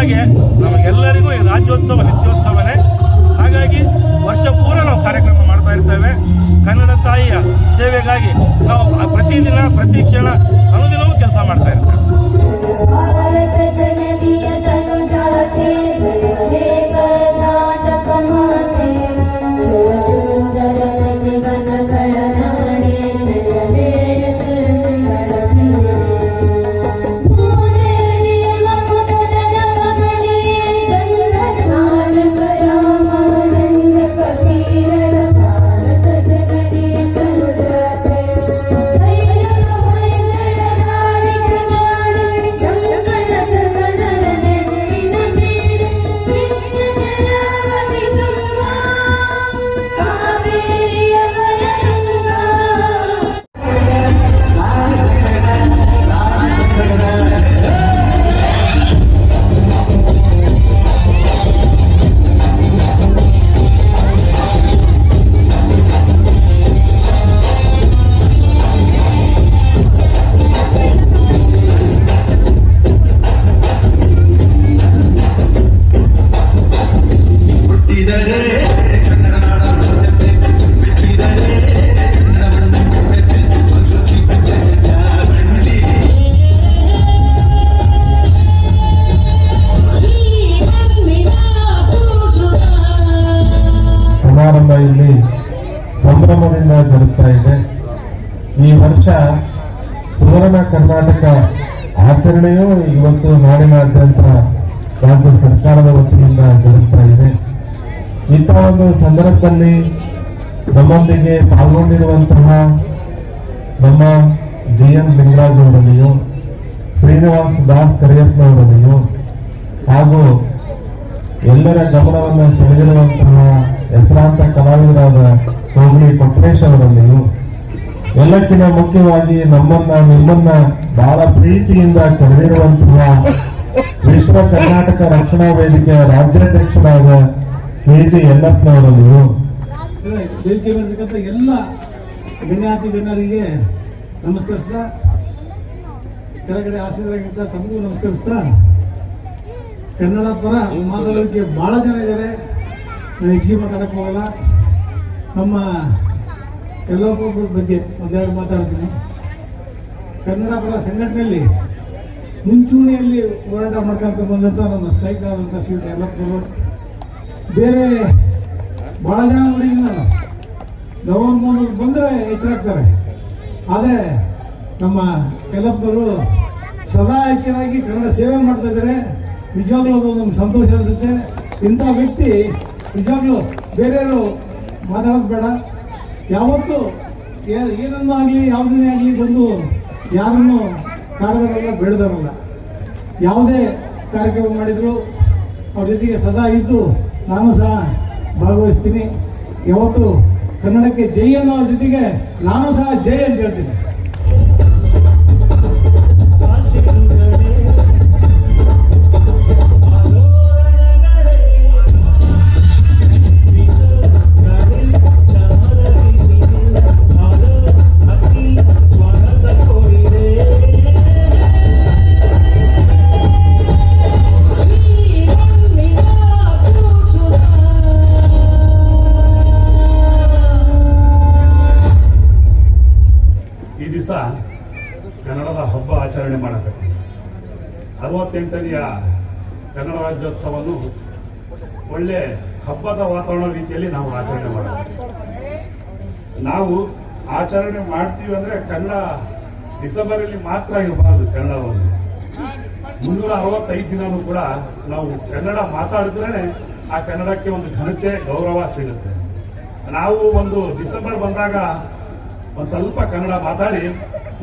ಹಾಗೆ ನಮಗೆಲ್ಲರಿಗೂ ಈ ರಾಜ್ಯೋತ್ಸವ ನಿತ್ಯೋತ್ಸವನೇ. ಹಾಗಾಗಿ ವರ್ಷ ಪೂರ ನಾವು ಕಾರ್ಯಕ್ರಮ ಮಾಡ್ತಾ ಇರ್ತೇವೆ. ಕನ್ನಡ ತಾಯಿಯ ಸೇವೆಗಾಗಿ ನಾವು ಪ್ರತಿದಿನ ಪ್ರತಿ ಕ್ಷಣ ಅನುದಿನವೂ ಕೆಲಸ ಮಾಡ್ತಾ ಇರ್ತೇವೆ. ಸಮಾರಂಭ ಇಲ್ಲಿ ಸಂಭ್ರಮದಿಂದ ಜರುಗ್ತಾ ಇದೆ. ಈ ವರ್ಷ ಸುವರ್ಣ ಕರ್ನಾಟಕ ಆಚರಣೆಯೂ ಇವತ್ತು ನಾಡಿನಾದ್ಯಂತ ರಾಜ್ಯ ಸರ್ಕಾರದ ವತಿಯಿಂದ ಜರುಗ್ತಾ ಇದೆ. ಇಂಥ ಒಂದು ಸಂದರ್ಭದಲ್ಲಿ ನಮ್ಮೊಂದಿಗೆ ಪಾಲ್ಗೊಂಡಿರುವಂತಹ ನಮ್ಮ GN ಲಿಂಗರಾಜ್ ಅವರಲ್ಲಿಯೂ, ಶ್ರೀನಿವಾಸ್ ದಾಸ್ ಕರಿಯಪ್ಪನವರಲ್ಲಿಯೂ ಹಾಗೂ ಎಲ್ಲರ ಗಮನವನ್ನು ಸೆಳೆದಿರುವಂತಹ ಹೆಸರಾಂತ ಕಲಾವಿದರಾದ ಹೋಗಲಿ ಕೊಟ್ರೇಶ್ ಅವರಲ್ಲಿಯೂ, ಎಲ್ಲಕ್ಕಿಂತ ಮುಖ್ಯವಾಗಿ ನಿಮ್ಮನ್ನ ಬಹಳ ಪ್ರೀತಿಯಿಂದ ಕರೆದಿರುವಂತಹ ವಿಶ್ವ ಕರ್ನಾಟಕ ರಕ್ಷಣಾ ವೇದಿಕೆಯ ರಾಜ್ಯಾಧ್ಯಕ್ಷರಾದ KG ಯಲ್ಲಪ್ಪನವರಲ್ಲಿಯೂ, ವೇದಿಕೆ ಬರ್ತಕ್ಕಂಥ ಎಲ್ಲ ಗಣ್ಯಾತಿ ಗಣ್ಯರಿಗೆ ನಮಸ್ಕರಿಸ್ತಾ, ಕೆಳಗಡೆ ಆಸೀನರಾಗಿರ್ತಾ ತಮಗೂ ನಮಸ್ಕರಿಸ್ತಾ, ಕನ್ನಡ ಪರ ಮಾತಾಡೋದಕ್ಕೆ ಬಹಳ ಜನ ಇದ್ದಾರೆ. ನಾನು ಹೆಚ್ಚಿಗೆ ಮಾತಾಡಕ್ಕೆ ಹೋಗಲ್ಲ. ನಮ್ಮ ಎಲ್ಲೊಬ್ಬರ ಬಗ್ಗೆ ಒಂದೆರಡು ಮಾತಾಡ್ತೀನಿ. ಕನ್ನಡ ಪರ ಸಂಘಟನೆಯಲ್ಲಿ ಮುಂಚೂಣಿಯಲ್ಲಿ ಹೋರಾಟ ಮಾಡ್ಕೊಂತ ಬಂದಂಥ ನಮ್ಮ ಸ್ಥಾಯಿಕರಾದಂಥ ಶ್ರೀ ಯಲ್ಲಪ್ಪನವರು, ಬೇರೆ ಬಹಳ ಜನ ನೋಡಿದ್ದೀನಿ ನಾನು. ಗವರ್ನಮೆಂಟ್ ಬಂದರೆ ಎಚ್ಚರಾಗ್ತಾರೆ. ಆದರೆ ನಮ್ಮ ಯಲ್ಲಪ್ಪನವರು ಸದಾ ಎಚ್ಚರಾಗಿ ಕನ್ನಡ ಸೇವೆ ಮಾಡ್ತಾ ಇದ್ದಾರೆ. ನಿಜವಾಗ್ಲೂ ಅದು ನಮ್ಗೆ ಸಂತೋಷ ಅನಿಸುತ್ತೆ. ಇಂಥ ವ್ಯಕ್ತಿ ನಿಜವಾಗ್ಲೂ ಬೇರೆಯವರು ಮಾತಾಡೋದು ಬೇಡ. ಯಾವತ್ತೂ ಏನನ್ನೂ ಆಗಲಿ ಯಾವುದನ್ನೇ ಆಗಲಿ ಬಂದು ಯಾರನ್ನು ಕಾಡದಾರಲ್ಲ, ಬೇಡದಾರಲ್ಲ. ಯಾವುದೇ ಕಾರ್ಯಕ್ರಮ ಮಾಡಿದ್ರು ಅವ್ರ ಜೊತೆಗೆ ಸದಾ ಇದ್ದು ನಾನು ಸಹ ಭಾಗವಹಿಸ್ತೀನಿ. ಯಾವತ್ತು ಕನ್ನಡಕ್ಕೆ ಜೈ ಅನ್ನೋ ಜೊತೆಗೆ ನಾನು ಸಹ ಜೈ ಅಂತ ಹೇಳ್ತೀನಿ. ಕನ್ನಡದ ಹಬ್ಬ ಆಚರಣೆ ಮಾಡಬೇಕು. 68ನೆಯ ಕನ್ನಡ ರಾಜ್ಯೋತ್ಸವವನ್ನು ಒಳ್ಳೆ ಹಬ್ಬದ ವಾತಾವರಣ ರೀತಿಯಲ್ಲಿ ನಾವು ಆಚರಣೆ ಮಾಡಬೇಕು. ನಾವು ಆಚರಣೆ ಮಾಡ್ತೀವಿ ಅಂದ್ರೆ ಕನ್ನಡ ಡಿಸೆಂಬರಲ್ಲಿ ಮಾತ್ರ ಇರಬಾರದು. ಕನ್ನಡವನ್ನು 365 ದಿನವೂ ಕೂಡ ನಾವು ಕನ್ನಡ ಮಾತಾಡಿದ್ರೆ ಆ ಕನ್ನಡಕ್ಕೆ ಒಂದು ಘನತೆ, ಗೌರವ ಸಿಗುತ್ತೆ. ನಾವು ಒಂದು ಡಿಸೆಂಬರ್ ಬಂದಾಗ ಒಂದು ಸ್ವಲ್ಪ ಕನ್ನಡ ಮಾತಾಡಿ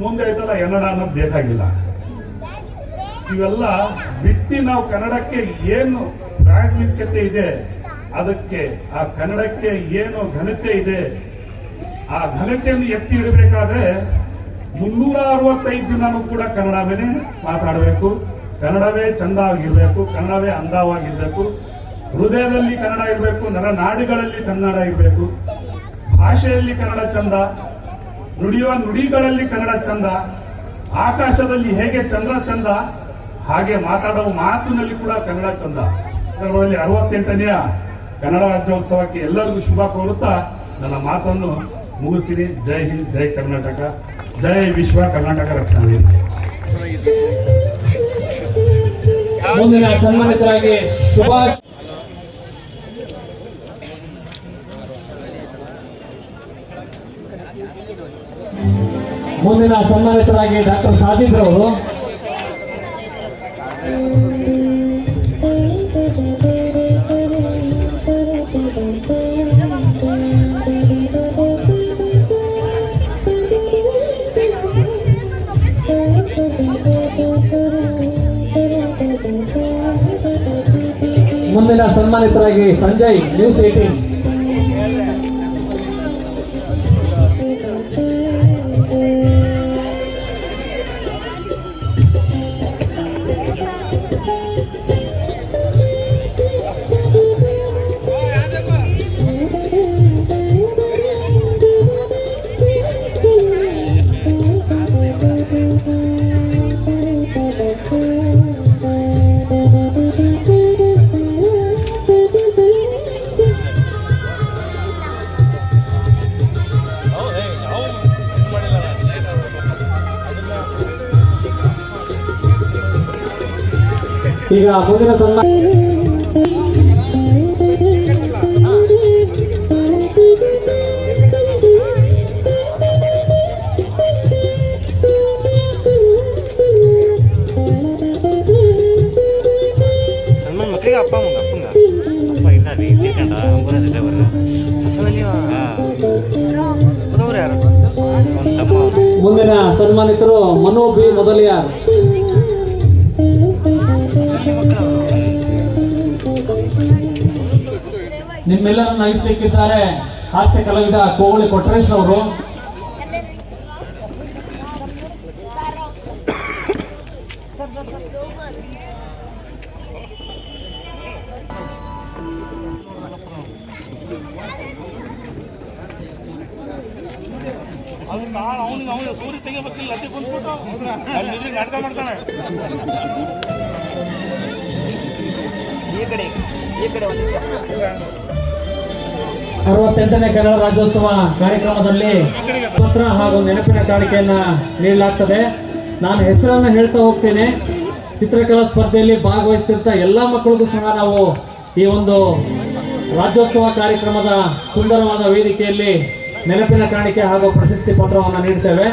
ಮುಂದೆ ಐತಲ್ಲ ಕನ್ನಡ ಅನ್ನೋದು ಬೇಕಾಗಿಲ್ಲ. ಇವೆಲ್ಲ ಬಿಟ್ಟು ನಾವು ಕನ್ನಡಕ್ಕೆ ಏನು ಪ್ರಾಮುಖ್ಯತೆ ಇದೆ, ಅದಕ್ಕೆ ಆ ಕನ್ನಡಕ್ಕೆ ಏನು ಘನತೆ ಇದೆ, ಆ ಘನತೆಯನ್ನು ಎತ್ತಿ ಇಡಬೇಕಾದ್ರೆ 365 ದಿನನೂ ಕೂಡ ಕನ್ನಡವೇ ಮಾತಾಡಬೇಕು. ಕನ್ನಡವೇ ಚಂದ ಆಗಿರ್ಬೇಕು, ಕನ್ನಡವೇ ಅಂದವಾಗಿರ್ಬೇಕು, ಹೃದಯದಲ್ಲಿ ಕನ್ನಡ ಇರಬೇಕು, ನರನಾಡಿಗಳಲ್ಲಿ ಕನ್ನಡ ಇರಬೇಕು. ಭಾಷೆಯಲ್ಲಿ ಕನ್ನಡ ಚಂದ, ನುಡಿಯುವ ನುಡಿಗಳಲ್ಲಿ ಕನ್ನಡ ಚಂದ, ಆಕಾಶದಲ್ಲಿ ಹೇಗೆ ಚಂದ್ರ ಚಂದ ಹಾಗೆ ಮಾತಾಡುವ ಮಾತಿನಲ್ಲಿ ಕೂಡ ಕನ್ನಡ ಚಂದ. ಕನ್ನಡದಲ್ಲಿ 68ನೇ ಕನ್ನಡ ರಾಜ್ಯೋತ್ಸವಕ್ಕೆ ಎಲ್ಲರಿಗೂ ಶುಭ ಕೋರುತ್ತಾ ನನ್ನ ಮಾತನ್ನು ಮುಗಿಸ್ತೀನಿ. ಜೈ ಹಿಂದ್, ಜೈ ಕರ್ನಾಟಕ, ಜೈ ವಿಶ್ವ ಕರ್ನಾಟಕ ರಕ್ಷಣಾ ವೇದಿಕೆ. ಮುಂದಿನ ಸನ್ಮಾನಿತರಾಗಿ ಸುಭಾಷ್ ಡಾಕ್ಟರ್ ಸಾಜಿದ್ ರವರು. ಮುಂದಿನ ಸನ್ಮಾನಿತರಾಗಿ ಸಂಜಯ್, ನ್ಯೂಸ್ 18. ಈಗ ಮುಂದಿನ ಸನ್ಮಾನ ಮಕ್ಕಳಿಗೆ ಅಪ್ಪ ಅಪ್ಪ ಇಲ್ಲ ರೀ ತಿಳ್ಕೊಂಡ ಅಂಬುರಾಜ್ ಡ್ರೈವರ್ ಅಸಲಲ್ಲಿ ಯಾರು ಮುಂದಿನ ಸನ್ಮಾನಿತರು ಮನು ಬಿ ಮೊದಲಿಯಾರ್. ನಿಮ್ಮೆಲ್ಲರನ್ನ ನಯಿಸಲಿಕ್ಕಿದ್ದಾರೆ ಹಾಸ್ಯ ಕಲಾವಿದ ಕೋವಳಿ ಕೊಟ್ರೇಶ್ ಅವರು. ಅದನ್ನ ಅವನಿಗೆ ಸೂರಿ ತೆಗಿಬೇಕಿಲ್ಲ, ಅತಿ ಕುಂತ್ಬಿಟ್ಟು ಅಲ್ಲಿ ನಾಟಕ ಮಾಡ್ತಾನೆ. ಈ ಕಡೆ 68ನೇ ಕನ್ನಡ ರಾಜ್ಯೋತ್ಸವ ಕಾರ್ಯಕ್ರಮದಲ್ಲಿ ಪತ್ರ ಹಾಗೂ ನೆನಪಿನ ಕಾಣಿಕೆಯನ್ನ ನೀಡಲಾಗ್ತದೆ. ನಾನು ಹೆಸರನ್ನು ಹೇಳ್ತಾ ಹೋಗ್ತೇನೆ. ಚಿತ್ರಕಲಾ ಸ್ಪರ್ಧೆಯಲ್ಲಿ ಭಾಗವಹಿಸ್ತಿರ್ತ ಎಲ್ಲ ಮಕ್ಕಳಿಗೂ ಸಹ ನಾವು ಈ ಒಂದು ರಾಜ್ಯೋತ್ಸವ ಕಾರ್ಯಕ್ರಮದ ಸುಂದರವಾದ ವೇದಿಕೆಯಲ್ಲಿ ನೆನಪಿನ ಕಾಣಿಕೆ ಹಾಗೂ ಪ್ರಶಸ್ತಿ ಪತ್ರವನ್ನು ನೀಡ್ತೇವೆ.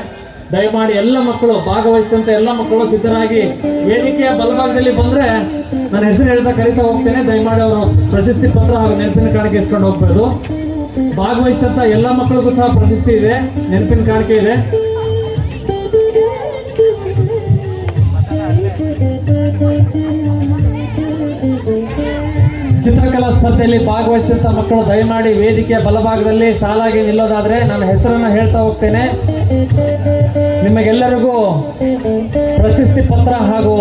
ದಯಮಾಡಿ ಎಲ್ಲ ಮಕ್ಕಳು ಭಾಗವಹಿಸಿದಂತೆ ಎಲ್ಲ ಮಕ್ಕಳು ಸಿದ್ಧರಾಗಿ ವೇದಿಕೆಯ ಬಲಭಾಗದಲ್ಲಿ ಬಂದ್ರೆ ನನ್ನ ಹೆಸರು ಹೇಳ್ತಾ ಕರೀತಾ ಹೋಗ್ತೇನೆ. ದಯಮಾಡಿ ಅವರು ಪ್ರಶಸ್ತಿ ಪತ್ರ ಹಾಗೂ ನೆನಪಿನ ಕಾಣಿಕೆ ಇಸ್ಕೊಂಡು ಹೋಗ್ಬೋದು. ಭಾಗವಹಿಸಿದಂತ ಎಲ್ಲ ಮಕ್ಕಳಿಗೂ ಸಹ ಪ್ರಶಸ್ತಿ ಇದೆ, ನೆನಪಿನ ಕಾಣಿಕೆ ಇದೆ. ಚಿತ್ರಕಲಾ ಸ್ಪರ್ಧೆಯಲ್ಲಿ ಭಾಗವಹಿಸಿದಂತ ಮಕ್ಕಳು ದಯಮಾಡಿ ವೇದಿಕೆಯ ಬಲಭಾಗದಲ್ಲಿ ಸಾಲಾಗಿ ನಿಲ್ಲೋದಾದ್ರೆ ನನ್ನ ಹೆಸರನ್ನ ಹೇಳ್ತಾ ಹೋಗ್ತೇನೆ. ನಿಮಗೆಲ್ಲರಿಗೂ ಪ್ರಶಸ್ತಿ ಪತ್ರ ಹಾಗೂ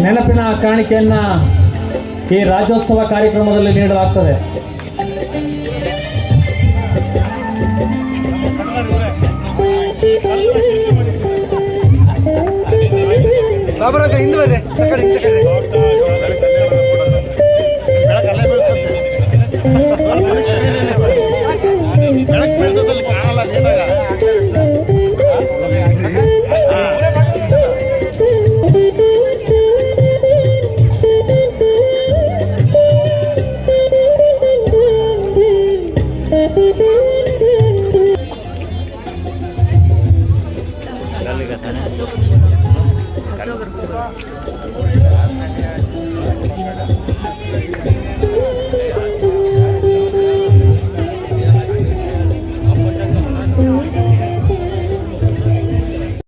ನೆನಪಿನ ಕಾಣಿಕೆಯನ್ನ ಈ ರಾಜ್ಯೋತ್ಸವ ಕಾರ್ಯಕ್ರಮದಲ್ಲಿ ನೀಡಲಾಗ್ತದೆ. ಹಿಂದೆ ಬರ್ರಿ,